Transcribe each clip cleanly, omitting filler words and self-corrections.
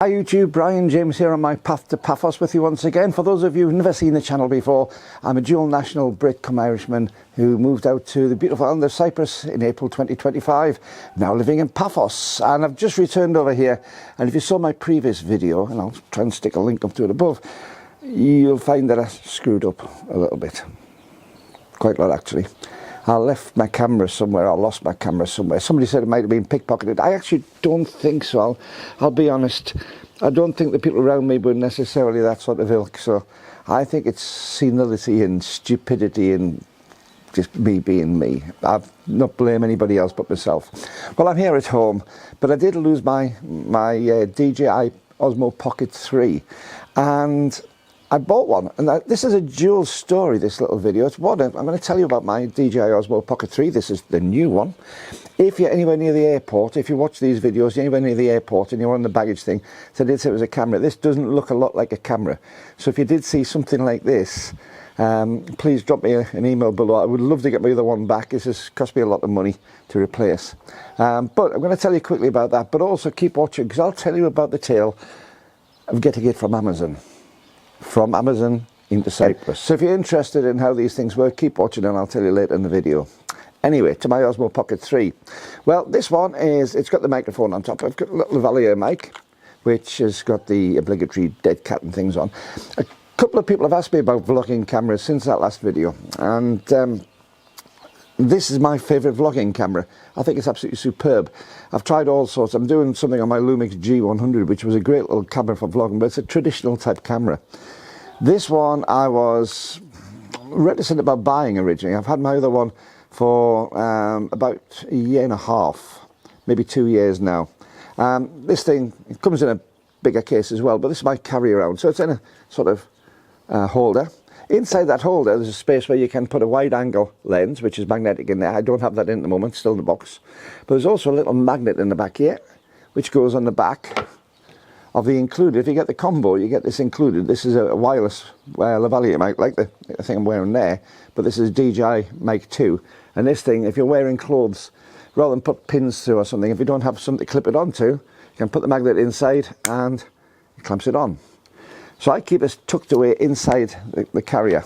Hi YouTube, Brian James here on my path to Paphos with you once again. For those of you who've never seen the channel before, I'm a dual national Brit cum Irishman who moved out to the beautiful island of Cyprus in April 2025, now living in Paphos. And I've just returned over here, and if you saw my previous video, and I'll try and stick a link up to it above, you'll find that I screwed up a little bit. Quite a lot actually. I left my camera somewhere, I lost my camera somewhere. Somebody said it might have been pickpocketed. I actually don't think so. I'll be honest. I don't think the people around me were necessarily that sort of ilk. So I think it's senility and stupidity and just me being me. I've not blame anybody else but myself. Well, I'm here at home, but I did lose my DJI Osmo Pocket 3. And I bought one, and this is a dual story, this little video. It's one, I'm going to tell you about my DJI Osmo Pocket 3. This is the new one. If you're anywhere near the airport, if you watch these videos, you're anywhere near the airport and you're on the baggage thing, so I did say it was a camera. This doesn't look a lot like a camera. So if you did see something like this, please drop me an email below. I would love to get my other one back. This has cost me a lot of money to replace. But I'm going to tell you quickly about that, but also keep watching, because I'll tell you about the tale of getting it from Amazon. From Amazon into Cyprus. So if you're interested in how these things work, keep watching and I'll tell you later in the video. Anyway, to my Osmo Pocket 3. Well, this one it's got the microphone on top. I've got a little lavalier mic, which has got the obligatory dead cat and things on. A couple of people have asked me about vlogging cameras since that last video, and this is my favourite vlogging camera. I think it's absolutely superb. I've tried all sorts. I'm doing something on my Lumix G100, which was a great little camera for vlogging, but it's a traditional type camera. This one I was reticent about buying originally. I've had my other one for about a year and a half, maybe 2 years now. This thing, it comes in a bigger case as well, but this is my carry around. So it's in a sort of holder. Inside that holder there's a space where you can put a wide angle lens, which is magnetic in there. I don't have that in at the moment, still in the box. But there's also a little magnet in the back here, which goes on the back of the included. If you get the combo, you get this included. This is a wireless lavalier mic, like the thing I'm wearing there, but this is DJI Mic 2. And this thing, if you're wearing clothes, rather than put pins through or something, if you don't have something to clip it onto, you can put the magnet inside and it clamps it on. So I keep this tucked away inside the carrier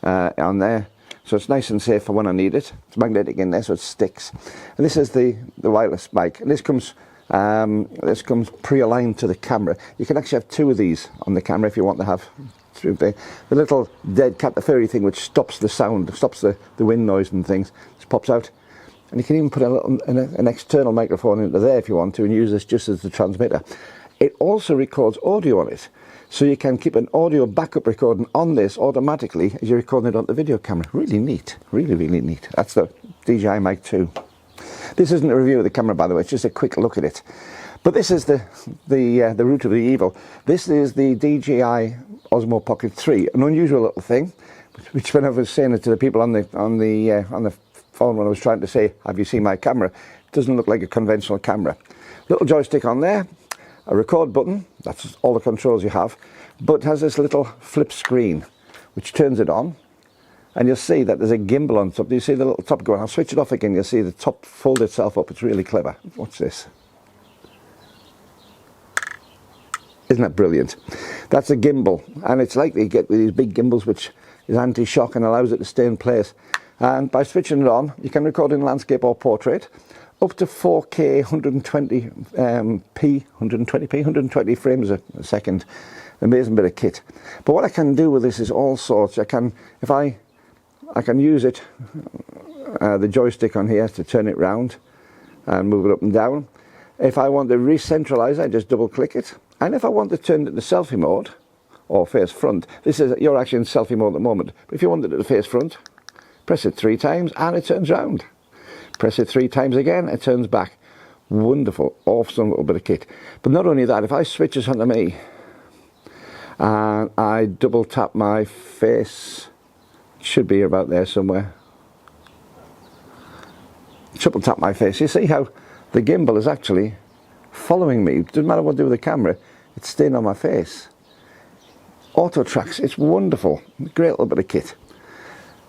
on there, so it's nice and safe for when I need it. It's magnetic in there, so it sticks. And this is the wireless mic, and this comes pre-aligned to the camera. You can actually have two of these on the camera if you want to have through the little dead cat, the furry thing, which stops the sound, stops the wind noise and things. Just pops out, and you can even put an external microphone into there if you want to, and use this just as the transmitter. It also records audio on it. So you can keep an audio backup recording on this automatically as you're recording it on the video camera. Really neat, really, really neat. That's the DJI Mic 2. This isn't a review of the camera, by the way, it's just a quick look at it. But this is the root of the evil. This is the DJI Osmo Pocket 3, an unusual little thing, which when I was saying it to the people on the phone when I was trying to say, have you seen my camera? It doesn't look like a conventional camera. Little joystick on there. A record button, that's all the controls you have, but it has this little flip screen which turns it on, and you'll see that there's a gimbal on top. Do you see the little top going? I'll switch it off again, you'll see the top fold itself up. It's really clever. Watch this. Isn't that brilliant? That's a gimbal, and it's like you get with these big gimbals, which is anti-shock and allows it to stay in place. And by switching it on, you can record in landscape or portrait, up to 4K 120 frames a second. Amazing bit of kit. But what I can do with this is all sorts. I can use it, the joystick on here, to turn it round and move it up and down. If I want to re-centralize, I just double click it. And if I want to turn it to selfie mode or face front, you're actually in selfie mode at the moment, but if you want it to face front, press it 3 times and it turns round. Press it 3 times again, it turns back. Wonderful, awesome little bit of kit. But not only that, if I switch this onto me and I double tap my face, it should be about there somewhere. Triple tap my face. You see how the gimbal is actually following me. Doesn't matter what I do with the camera, it's staying on my face. Auto tracks, it's wonderful. Great little bit of kit.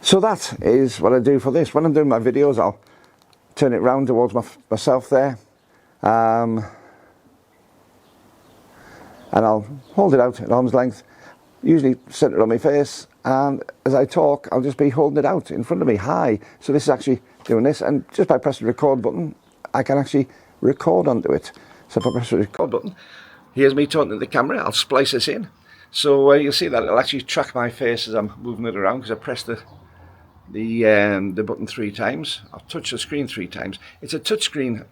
So that is what I do for this. When I'm doing my videos, I'll turn it round towards myself there. and I'll hold it out at arm's length, usually centered on my face, and as I talk I'll just be holding it out in front of me high. So this is actually doing this, and just by pressing the record button I can actually record onto it. So if I press the record button, here's me talking to the camera. I'll splice this in, so you'll see that it'll actually track my face as I'm moving it around, because I pressed the button 3 times. I'll touch the screen 3 times. It's a touchscreen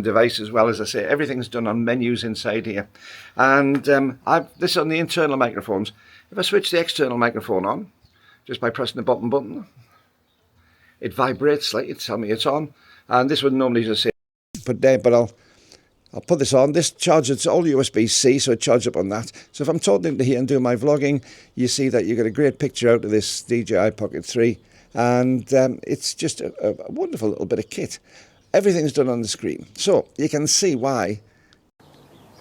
device as well. As I say, everything's done on menus inside here, and this is on the internal microphones. If I switch the external microphone on just by pressing the button, it vibrates slightly to tell me it's on, and this would normally just say put there, but I'll put this on. This charges, it's all USB-C, so it charges up on that. So if I'm talking into here and doing my vlogging, you see that you get a great picture out of this DJI Pocket 3, and it's just a wonderful little bit of kit. Everything's done on the screen, so you can see why.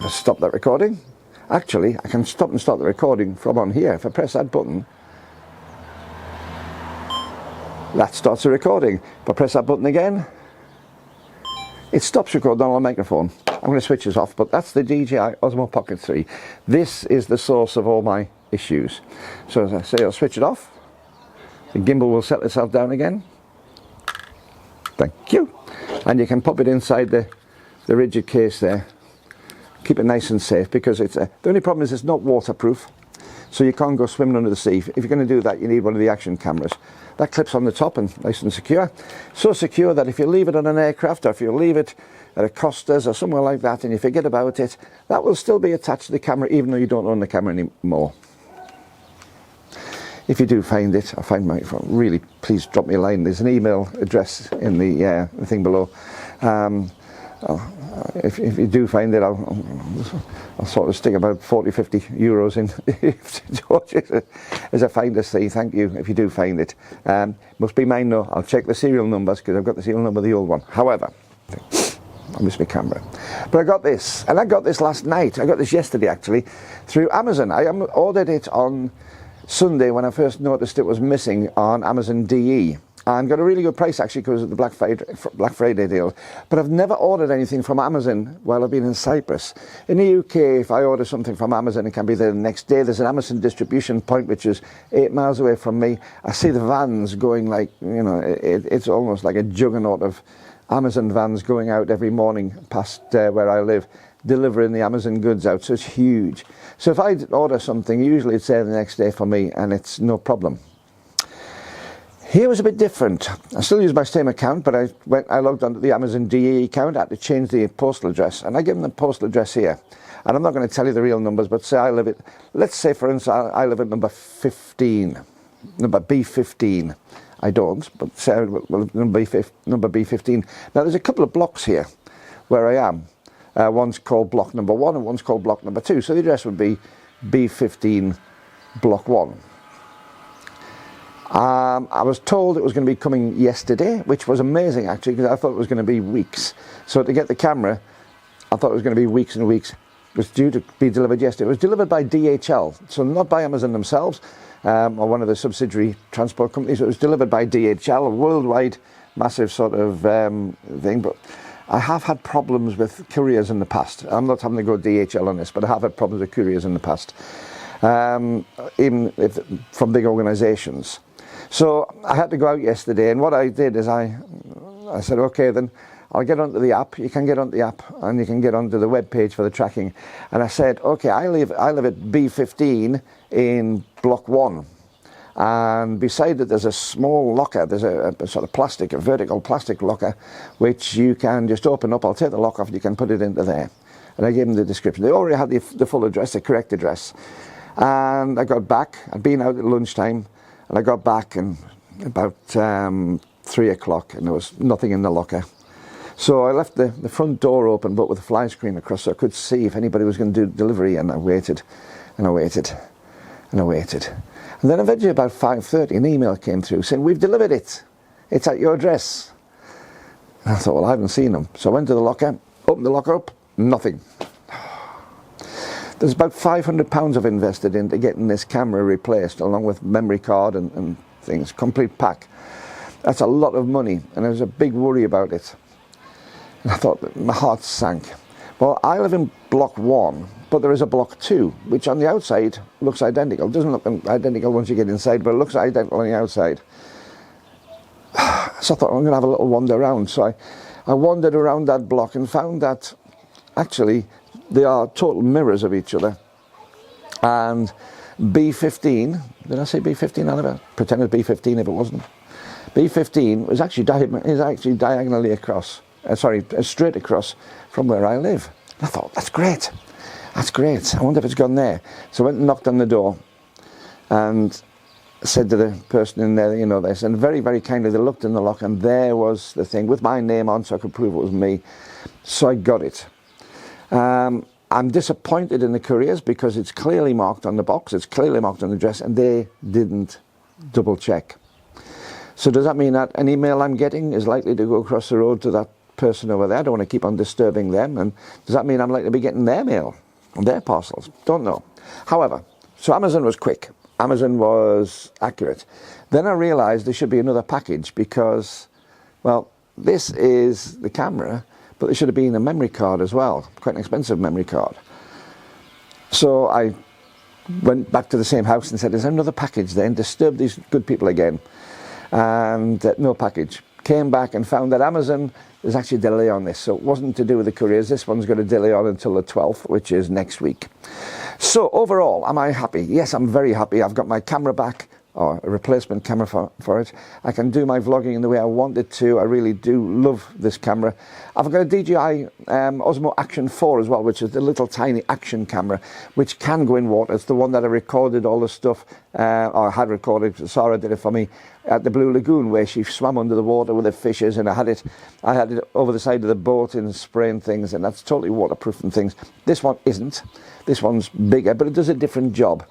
I'll stop that recording. Actually, I can stop and start the recording from on here. If I press that button, that starts the recording. If I press that button again, it stops recording on the microphone. I'm going to switch this off, but that's the DJI Osmo Pocket 3. This is the source of all my issues. So as I say, I'll switch it off. The gimbal will settle itself down again. Thank you. And you can pop it inside the rigid case there. Keep it nice and safe, because it's the only problem is it's not waterproof, so you can't go swimming under the sea. If you're going to do that, you need one of the action cameras. That clips on the top and nice and secure. So secure that if you leave it on an aircraft, or if you leave it at a Costas or somewhere like that and you forget about it, that will still be attached to the camera even though you don't own the camera anymore. If you do find it, or find my phone, really please drop me a line. There's an email address in the thing below. If you do find it, I'll sort of stick about 40-50 euros in as a finder's fee. Thank you if you do find it. Must be mine though. I'll check the serial numbers, because I've got the serial number of the old one. However, I miss my camera. But I got this, and I got this last night. I got this yesterday actually through Amazon. I ordered it on Sunday when I first noticed it was missing on Amazon DE. And got a really good price actually, because of the Black Friday deal. But I've never ordered anything from Amazon while I've been in Cyprus. In the UK, if I order something from Amazon, it can be there the next day. There's an Amazon distribution point which is 8 miles away from me. I see the vans going like, you know, it's almost like a juggernaut of Amazon vans going out every morning past where I live, delivering the Amazon goods out. So it's huge. So if I order something, usually it's there the next day for me, and it's no problem. Here was a bit different. I still use my same account, but I logged onto the Amazon DE account. I had to change the postal address, and I give them the postal address here. And I'm not going to tell you the real numbers, but say I live at, let's say for instance, I live at number 15, number B15. I don't, but say well, number B15. Now there's a couple of blocks here where I am. One's called block number 1 and one's called block number 2. So the address would be B15 block 1. I was told it was going to be coming yesterday, which was amazing actually, because I thought it was going to be weeks. So to get the camera, I thought it was going to be weeks and weeks. It was due to be delivered yesterday. It was delivered by DHL, so not by Amazon themselves, or one of the subsidiary transport companies. It was delivered by DHL, a worldwide massive sort of thing. But I have had problems with couriers in the past. I'm not having to go DHL on this, but I have had problems with couriers in the past, even from big organisations. So I had to go out yesterday, and what I did is I said, okay, then I'll get onto the app. You can get onto the app, and you can get onto the web page for the tracking. And I said, okay, I live at B15 in block 1, and beside it there's a small locker. There's a sort of plastic, a vertical plastic locker, which you can just open up. I'll take the lock off, and you can put it into there. And I gave them the description. They already had the full address, the correct address. And I got back. I'd been out at lunchtime. And I got back and about 3 o'clock, and there was nothing in the locker. So I left the front door open, but with a fly screen across, so I could see if anybody was going to do delivery. And I waited, and I waited, and I waited. And then eventually about 5:30, an email came through saying, we've delivered it. It's at your address. And I thought, well, I haven't seen them. So I went to the locker, opened the locker up, nothing. There's about £500 I've invested into getting this camera replaced, along with memory card and things, complete pack. That's a lot of money, and there was a big worry about it. And I thought, my heart sank. Well, I live in block 1, but there is a block 2, which on the outside looks identical. It doesn't look identical once you get inside, but it looks identical on the outside. So I thought, I'm going to have a little wander around. So I wandered around that block and found that actually they are total mirrors of each other. And B15, did I say B15? I never pretended B15 if it wasn't. B15 is actually diagonally across, straight across from where I live. And I thought, that's great. That's great. I wonder if it's gone there. So I went and knocked on the door and said to the person in there, you know this, and very, very kindly they looked in the lock and there was the thing with my name on so I could prove it was me. So I got it. I'm disappointed in the couriers because it's clearly marked on the box, it's clearly marked on the address, and they didn't double check. So does that mean that an email I'm getting is likely to go across the road to that person over there? I don't want to keep on disturbing them. And does that mean I'm likely to be getting their mail and their parcels? Don't know. However, so Amazon was quick. Amazon was accurate. Then I realized there should be another package because, well, this is the camera, but there should have been a memory card as well, quite an expensive memory card. So I went back to the same house and said, is there another package there? And disturbed these good people again. And no package. Came back and found that Amazon, there's actually a delay on this. So it wasn't to do with the couriers. This one's got a delay on until the 12th, which is next week. So overall, am I happy? Yes, I'm very happy. I've got my camera back, or a replacement camera for it. I can do my vlogging in the way I want it to. I really do love this camera. I've got a DJI Osmo Action 4 as well, which is the little tiny action camera, which can go in water. It's the one that I recorded all the stuff, or had recorded, Sarah did it for me, at the Blue Lagoon, where she swam under the water with the fishes, and I had it over the side of the boat in spraying things, and that's totally waterproof and things. This one isn't. This one's bigger, but it does a different job.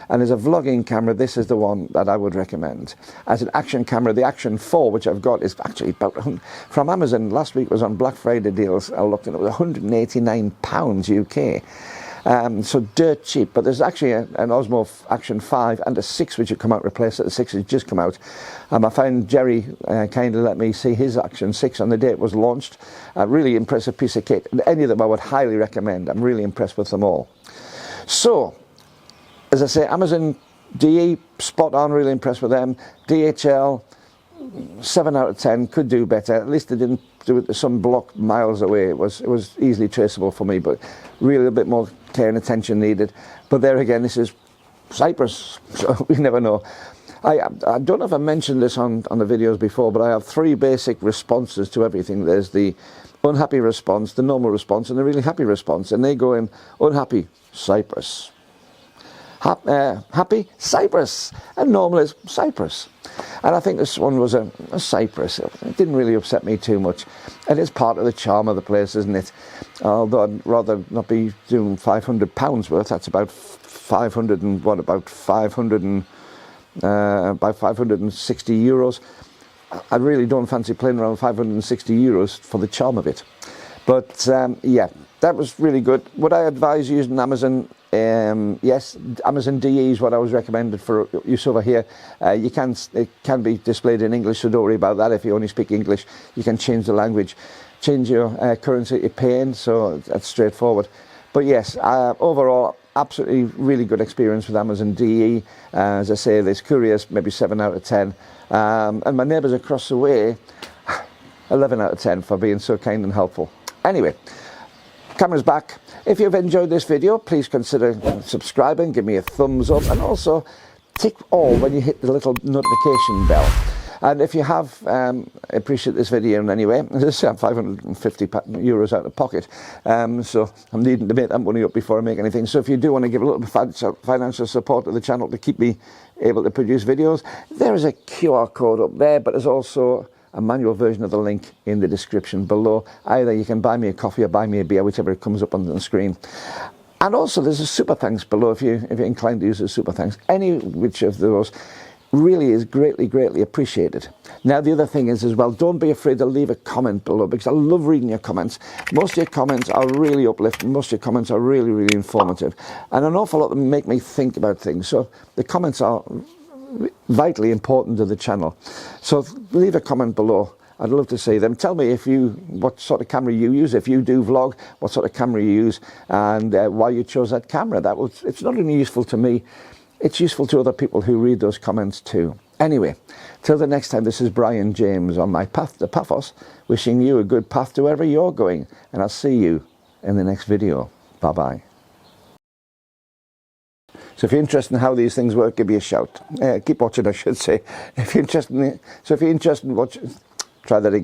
And as a vlogging camera, this is the one that I would recommend. As an action camera, the Action 4, which I've got, is actually about, from Amazon, last week was on Black Friday deals, I looked and it was £189 UK. So dirt cheap, but there's actually an Osmo Action 5 and a 6 which have come out replaced it. The 6 has just come out. I found Jerry kindly let me see his Action 6 on the day it was launched. A really impressive piece of kit, and any of them I would highly recommend. I'm really impressed with them all. So, as I say, Amazon DE, spot on, really impressed with them. DHL, 7 out of 10, could do better. At least they didn't do it some block miles away. It was easily traceable for me, but really a bit more care and attention needed. But there again, this is Cyprus, so we never know. I don't know if I mentioned this on the videos before, but I have 3 basic responses to everything. There's the unhappy response, the normal response, and the really happy response. And they go in unhappy, Cyprus. Happy, Cyprus. And normal is Cyprus. And I think this one was a Cyprus. It didn't really upset me too much. And it's part of the charm of the place, isn't it? Although I'd rather not be doing £500 worth. That's about 500 and what, about 560 euros. I really don't fancy playing around 560 euros for the charm of it. But yeah, that was really good. Would I advise using Amazon? Yes, Amazon DE is what I was recommended for use over here. It can be displayed in English, so don't worry about that. If you only speak English, you can change the language, change your currency to pay in, so that's straightforward. But yes, overall, absolutely really good experience with Amazon DE. As I say, there's couriers, maybe 7 out of 10. And my neighbours across the way, 11 out of 10 for being so kind and helpful. Anyway, camera's back. If you've enjoyed this video, please consider subscribing, give me a thumbs up, and also tick all when you hit the little notification bell. And if you have appreciate this video in any way, as I say, I'm 550 euros out of pocket, so I'm needing to make that money up before I make anything. So if you do want to give a little bit of financial support to the channel to keep me able to produce videos, there is a QR code up there, but there's also a manual version of the link in the description below. Either you can buy me a coffee or buy me a beer, whichever comes up on the screen. And also there's a super thanks below if you're inclined to use a super thanks. Any which of those really is greatly appreciated. Now the other thing is as well, don't be afraid to leave a comment below, because I love reading your comments. Most of your comments are really uplifting, most of your comments are really informative, and an awful lot of them make me think about things. So the comments are vitally important to the channel. So leave a comment below I'd love to see them. Tell me what sort of camera you use. If you do vlog, what sort of camera you use, and why you chose that camera. It's not only useful to me, it's useful to other people who read those comments too. Anyway, till the next time, this is Brian James on my path to Paphos, wishing you a good path to wherever you're going, and I'll see you in the next video. Bye-bye. So if you're interested in how these things work, give me a shout. Keep watching, I should say. If you're interested in watching, try that again.